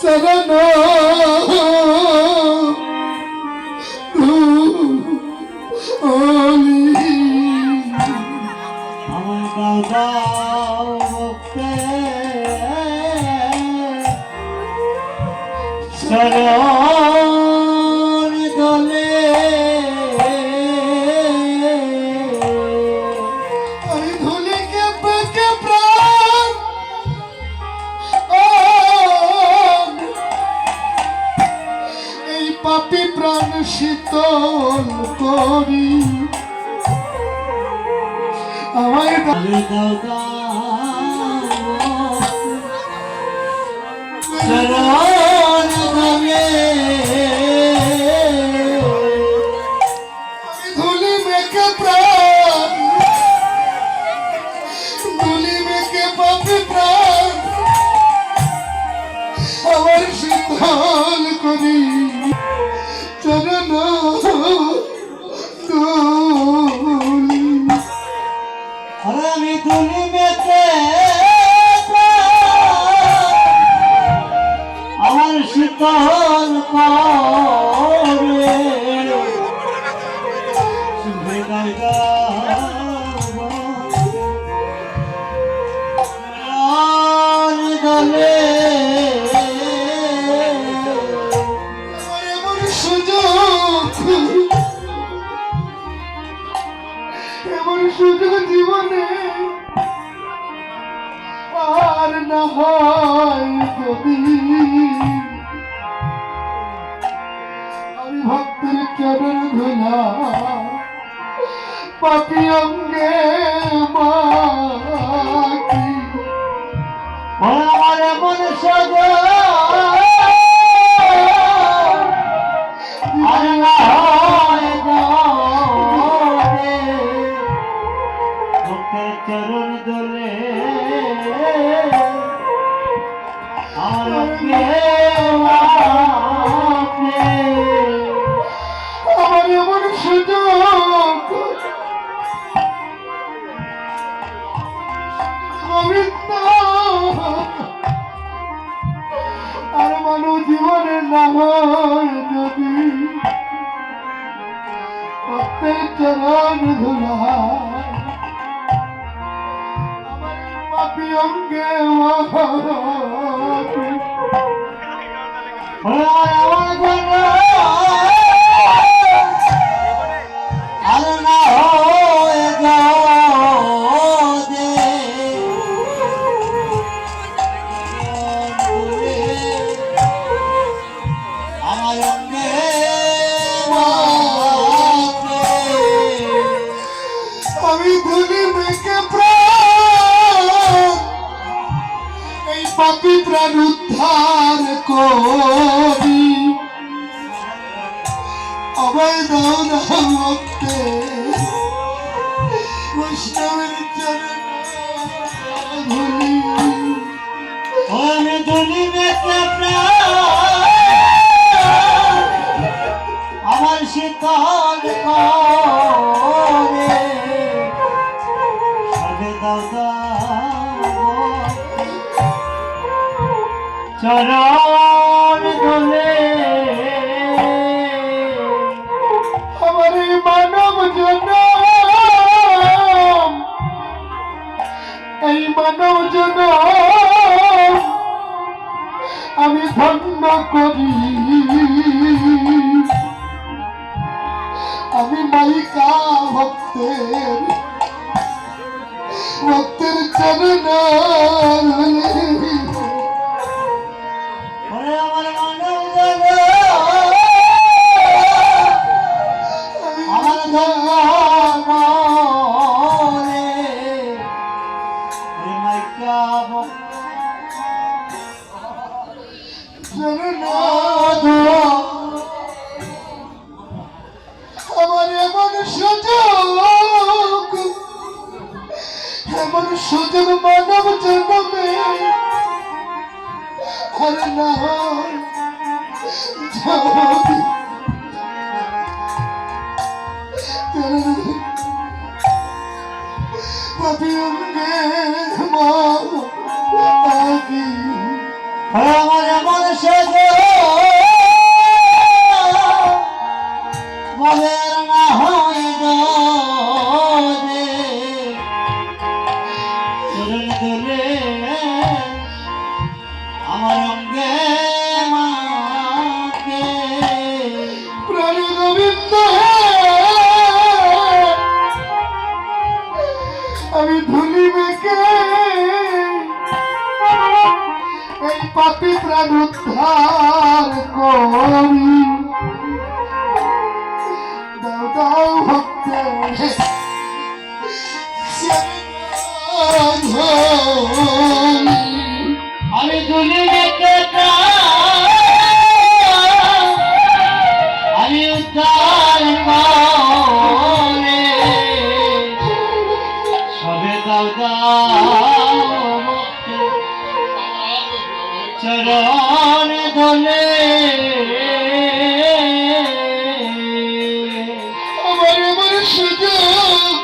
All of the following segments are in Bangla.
চরণ আমার দাও মুক্তে চরণ দলে আমি ধুলিকে বুকে প্রাণ এই পাপি প্রাণ শীতল করি আমায় দাও চরণ দলে ধুলি মেঘে প্রাণ ধুলি মেঘে পাপি প্রাণ আমার শীতল করি চরণ ধুলি আমি তুলি মেতে আমার শীতল করে দলে এমন সুযোগ এমন সুযোগ জীবনে আর না হয় যদি আমি ভক্তের চরণ ধুলা পাপি অঙ্গে মাখি আমার মন সজ আর না হয় যাবে ভক্তের চরণ দলে আমাকে আমার এমন সুযোগ গোবিন্দ আর মানব জীবনে না হয় যদি ভক্তের চরণ ধুলা আমার পাপি অঙ্গে মাখি আমার জন্য আর না হয়ে যাবে আমার অঙ্গে আমি ধুলি মেঘে প্রাণ এই পাপি প্রাণ উদ্ধার করি আমায় দাও না ভক্তে বৈষ্ণবের চরণ ধুলি আমি ধুলি মেতে আমার শীতল করে সাজে দাও চরণ দলে আমার এই মানব জনম এই মানব জনম আমি ধন্য করি আমি মাইকা ভক্তের ভক্তের চরণ আমার মানব আমার ধরে মাইকা চরণ আমার এমন সুযোগ এমন সুযোগ মানব জন্মে আর না হয় যদি পাপি অঙ্গে মাখি আমার এমন সেজো বলে না হয় দে চরণ দোলে আমার অঙ্গে মাকে প্রাণ গোবিন্দ আমি ভুলিবে কে এই পাপী প্রাণ উদ্ধার করি দাও দাও ভক্তে আমি দুলি দেখে আমি উদ্ধার করে সবে দাও দাও চরণ দোলে আমার এমন সুযোগ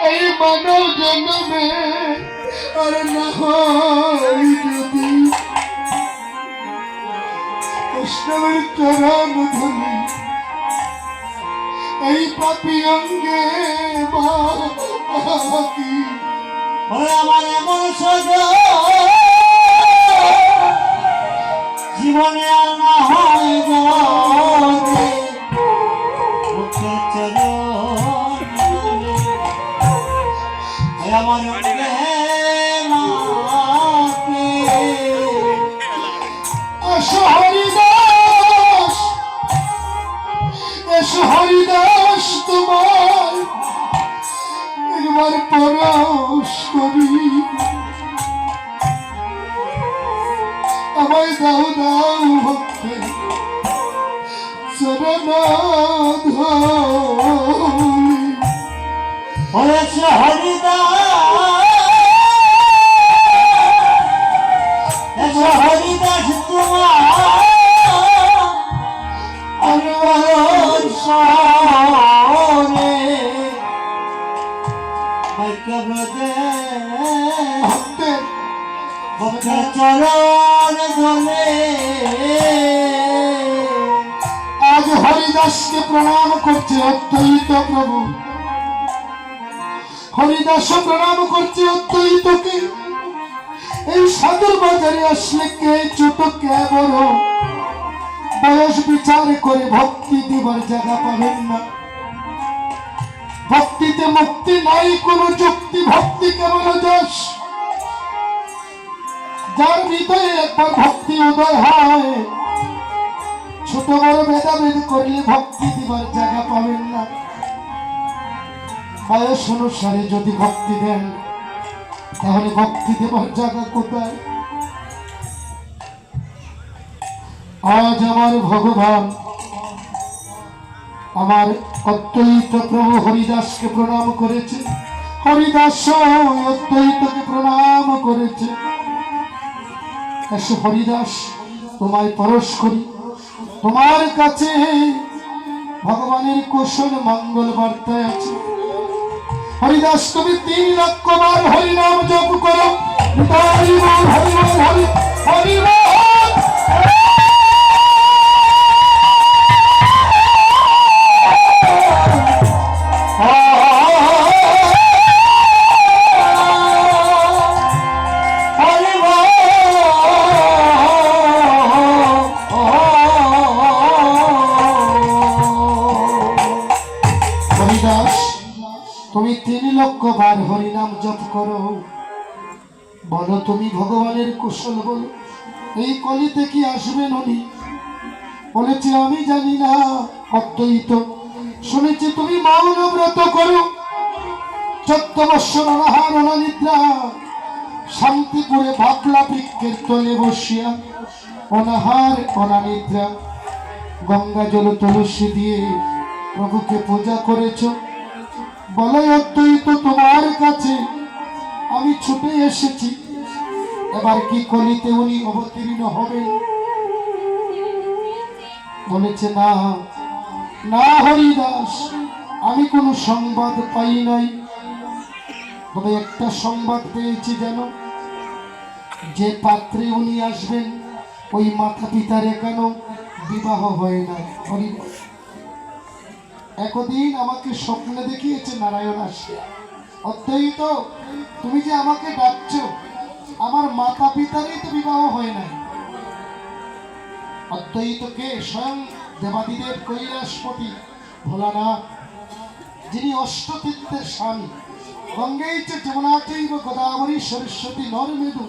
এই মানব জন্মে আর না হয় যদি কৃষ্ণের চরণ ধরি এই পাপি অঙ্গে বাকি আমার এমন সজো জীবনে আর না হয় যাবে মুখে চরণ দোলে আমার অঙ্গে মাকে আসো হরিদাস এসো হরিদাস তোমার একবার পরশ করি আমায় দাও দাও ভক্তে চরণ ধরি হয়েছে হরিদাস তোমার আমার সরে ভাগ্যব্রতে ভক্তে ভক্তের চরণ ধরে আজ হরিদাসকে প্রণাম করছে অদ্বৈত প্রভু হরিদাস প্রণাম করছে অদ্বৈতকে এই সাধুর বাজারে আসলে কে ছোট কে বড় বয়স বিচার করে ভক্তি দেবার জায়গা পাবেন না ভক্তিতে মুক্তি নাই কোন যুক্তি ভক্তি কেবল যশ যার হৃদয়ে একবার ভক্তি উদয় হয় ছোট বড় ভেদাভেদ করলে ভক্তি দিবার জায়গা পাবেন না বয়স অনুসারে যদি ভক্তি দেন তাহলে ভক্তি দেবার জায়গা কোথায় আজ আমার ভগবান আমার অদ্বৈত প্রভু হরিদাসকে প্রণাম করেছে হরিদাস অদ্বৈতকে প্রণাম করেছে এসে হরিদাস তোমায় পরশ করি তোমার কাছে ভগবানের কুশল মঙ্গল বার্তায় আছে হরিদাস তুমি 3 লক্ষ বার হরিনাম জপ করো হরি বল হরি বল হরি হরি বল তুমি 3 লক্ষ বার হরিনাম জপ করো বলো তুমি ভগবানের কুশল বলো এই কলিতে কি আসবেন উনি বলেছে আমি জানি না অদ্বৈত শুনেছি তুমি মৌন ব্রত করো 14 বৎসর অনাহার অনানিদ্রা শান্তিপুরে ভাবলা বৃক্ষের তলে বসিয়া অনাহার অনানিদ্রা গঙ্গা জল তুলসী দিয়ে প্রভুকে পূজা করেছ বলো অদ্বৈত তোমার কাছে আমি ছুটে এসেছি এবার কি কলিতে উনি অবতীর্ণ হবেন বলেছে না না হরিদাস আমি কোনো সংবাদ পাই নাই তবে একটা সংবাদ পেয়েছি যেন যে পাত্রে উনি আসবেন ওই মাতা পিতার কেন বিবাহ হয় না। হরি বল। একদিন আমাকে স্বপ্নে দেখিয়েছে নারায়ণ আসে, অদ্বৈত তুমি যে আমাকে ডাকছো, আমার মাতা পিতারই তো বিবাহ হয় নাই। অদ্বৈতকে স্বয়ং দেবাদিদেব কৈলাসপতি ভোলানাথ, যিনি অষ্টতীর্থের স্বামী, গঙ্গেইচ যমুনাচৈব গোদাবরী সরস্বতী নর্মেদু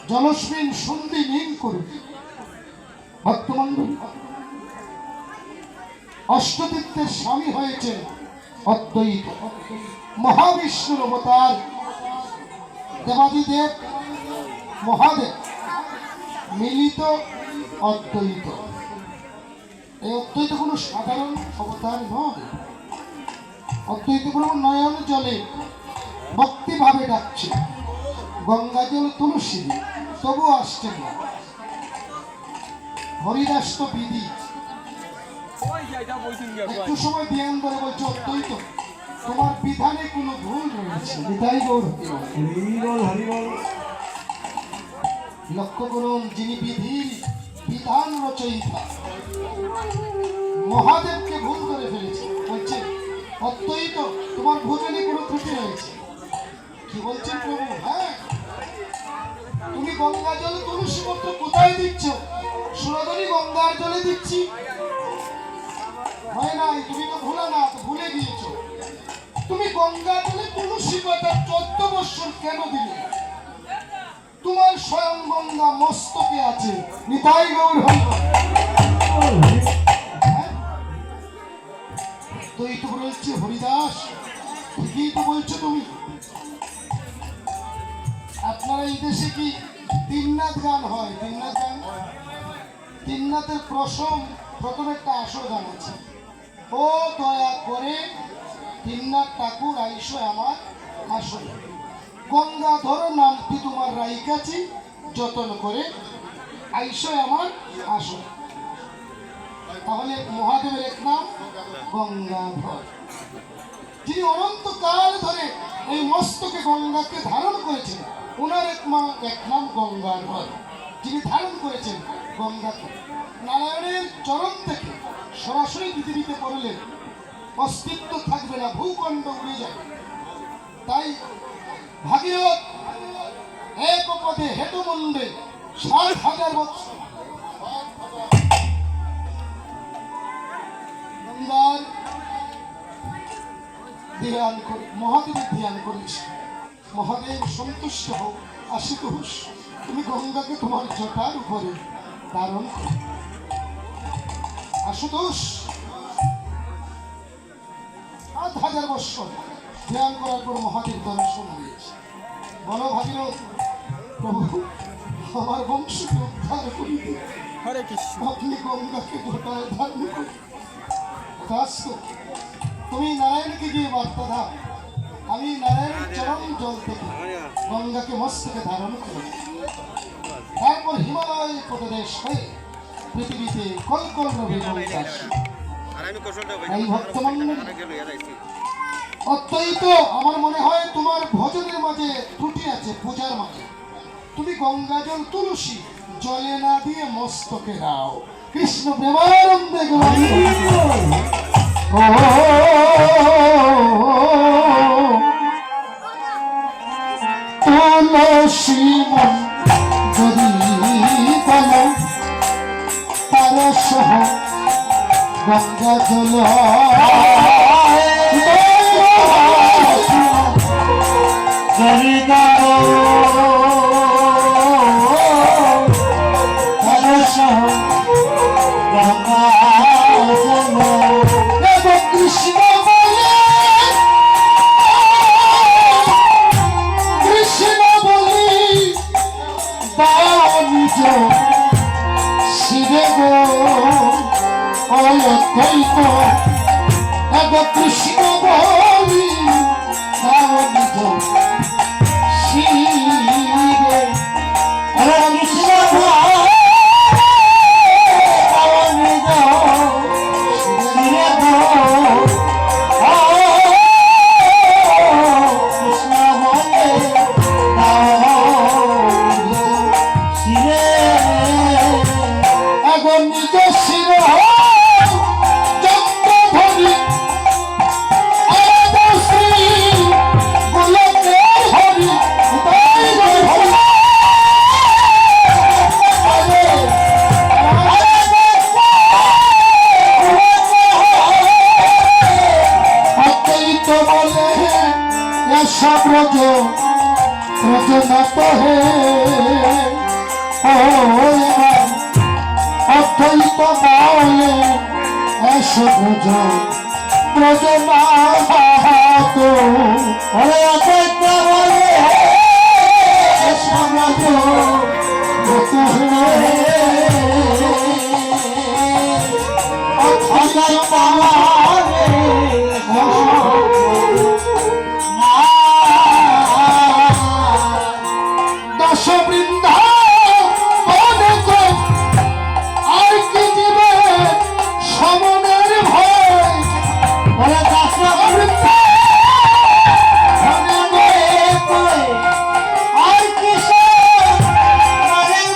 জলস্মিন সন্ধি নীন করু ভক্তমণ্ডলী, অষ্টতীর্থের স্বামী হয়েছে অদ্বৈত, মহাবিষ্ণুর অবতার দেবাদিদেব মহাদেব মিলিত অদ্বৈত। এই অদ্বৈত কোনো সাধারণ অবতার নয়। অদ্বৈত প্রভু নয়ন জলে ভক্তিভাবে ডাকছে, গঙ্গা জল তুলসী তবু আসছেন না। হরিদাস তো বিধি, একটু সময় ধ্যান করে বলছে অদ্বৈত তোমার বিধানে কোনো ভুল রয়েছে। বিধাই গৌর লক্ষ্য করুন, যিনি বিধির বিধান রচয়িতা মহাদেবকে ভুল করে ফেলেছে। বলছে অদ্বৈত তোমার ভোজনে কোনো ত্রুটি রয়েছে। কি বলছেন প্রভু? হ্যাঁ, তুমি গঙ্গা জল তুলসী পত্র কোথায় দিচ্ছ? সুরধনী গঙ্গার জলে দিচ্ছি। হয় নাই, তুমি তো ভুলে না, ভুলে গিয়েছো। তুমি গঙ্গা জলে তুলসী পাতা 14 বছর কেন দিলে? তোমার স্বয়ং গঙ্গা মস্তকে আছে। নিতাই গৌর হরি। তুই তো বলছি হরিদাস, ঠিকই তো বলছো তুমি। আপনারা এই দেশে কি তিননাথ গান হয়? তিননাথ গান, তিননাথের প্রথম একটা আসর গান আছে, ও দয়া করে তিননাথ ঠাকুর আইসো আমার আসর, গঙ্গাধর নামটি তোমার রাইকাছি যতন করে আইসো আমার আসর। তাহলে মহাদেবের এক নাম গঙ্গাধর, যিনি অনন্তকাল ধরে এই মস্তকে গঙ্গাকে ধারণ করেছেন, ওনার এক নাম গঙ্গাধর, যিনি ধারণ করেছেন গঙ্গাকে। নারায়ণের চরণ থেকে সরাসরি পৃথিবীতে পড়লে অস্তিত্ব থাকবে না, ভূখণ্ড উড়ে যাবে। তাই ভাগীরথ এক পদে হেতু মুন্ডে 7,000 বছর গঙ্গার ধ্যান করে, মহাদেবের ধ্যান করেছে। মহাদেব সন্তুষ্ট হোক, আশুতোষ তুমি গঙ্গাকে তোমার জটার উপরে ধারণ করো। আশুতোষ 7,000 বছর ধ্যান করার পর মহাদেব দর্শন দিয়েছে। বলো ভাগীরথ, প্রভু আমার বংশকে উদ্ধার করিতে আপনি গঙ্গাকে জটায় ধারণ করুন। তুমি নারায়ণকে গিয়ে বার্তা দাও, আমি নারায়ণের চরণ জল থেকে গঙ্গাকে মস্তকে ধারণ করি। তারপর হিমালয় প্রদেশ হয়ে পৃথিবীতে কলকল রবে গঙ্গা। এই ভক্তমণ্ডলী, অদ্বৈত আমার মনে হয় তোমার ভজনের মাঝে ত্রুটি আছে, পূজার মাঝে। তুমি গঙ্গা জল তুলসী জলে না দিয়ে মস্তকে দাও। কৃষ্ণ প্রেমানন্দে তুলসী যদি বলো তার সহ গঙ্গা জল কৃষ্ণ বলে, কৃষ্ণ বলি দাও নিজ শিরে গো অদ্বৈত, কৃষ্ণ বলি দাও নিজ শিরে, কৃষ্ণ নিজ শির যত্ন ধরি শ্রী গোলকের হরি তাই হরি তো বলে এসব ব্রজ ব্রজনাথ হে অদ্বৈত বলে এসব ব্রজ ব্রজনাথ ওরে অদ্বৈত বলে এসব ব্রজ ব্রজ হে অদ্বৈত দশ বৃন্দা আর কি দিবে সমনের ভয় ওরে দাস বৃন্দা আর কিসের মনের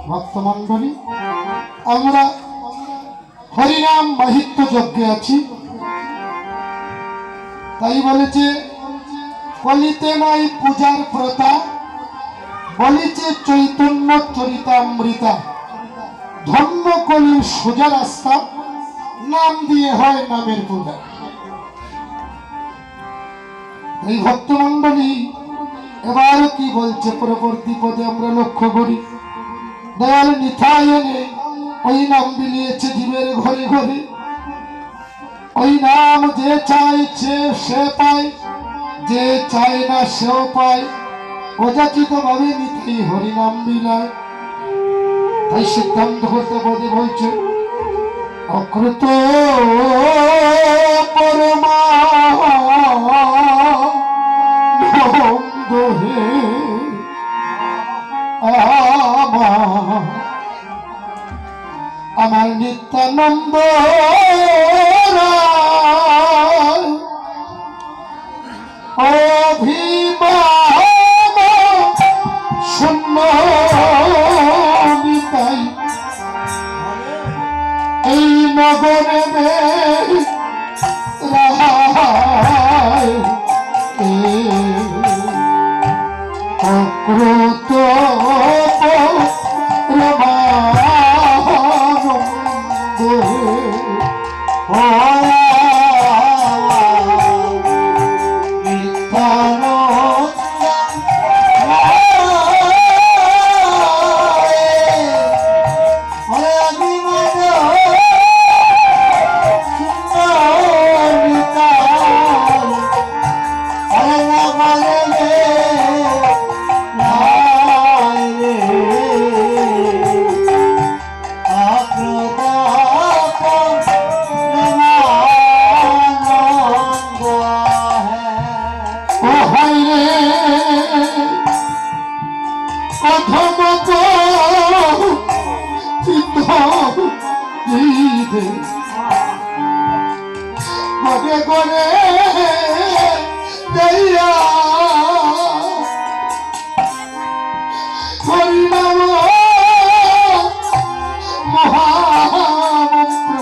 ভক্তমণ্ডলী আমরা হরিনাম মাহিত্য যজ্ঞে আছি তাই বলেছে কলিতে নাই পূজার প্রথা বলেছে চৈতন্য চরিতামৃতা ধন্য কলির সোজা রাস্তা নাম দিয়ে হয় নামের পূজা। এই ভক্তমণ্ডলী এবার কি বলছে পরবর্তী পদে আমরা লক্ষ্য করি দয়াল নিথায়নে ওই নাম বিলিয়েছে জীবের ঘরে ঘরে ওই নাম যে চাইছে সে পায় যে চায় না সেও পায় অযাচিত ভাবে নিতাই হরিনাম বিলায়। তাই সিদ্ধান্ত করতে পদে বলছে অকৃত পরমা হে আমার নিত্যানন্দ অভিমান শূন্য নিতাই এই নগরে অক্রুত বিধে গনে গনে দেয়া হরিনাম মহামন্ত্র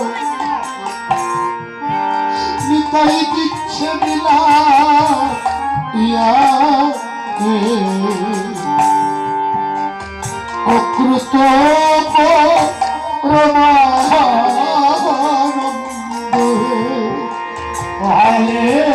নিতাই দিচ্ছে মিলা অকৃত প্রমানন্দে হালে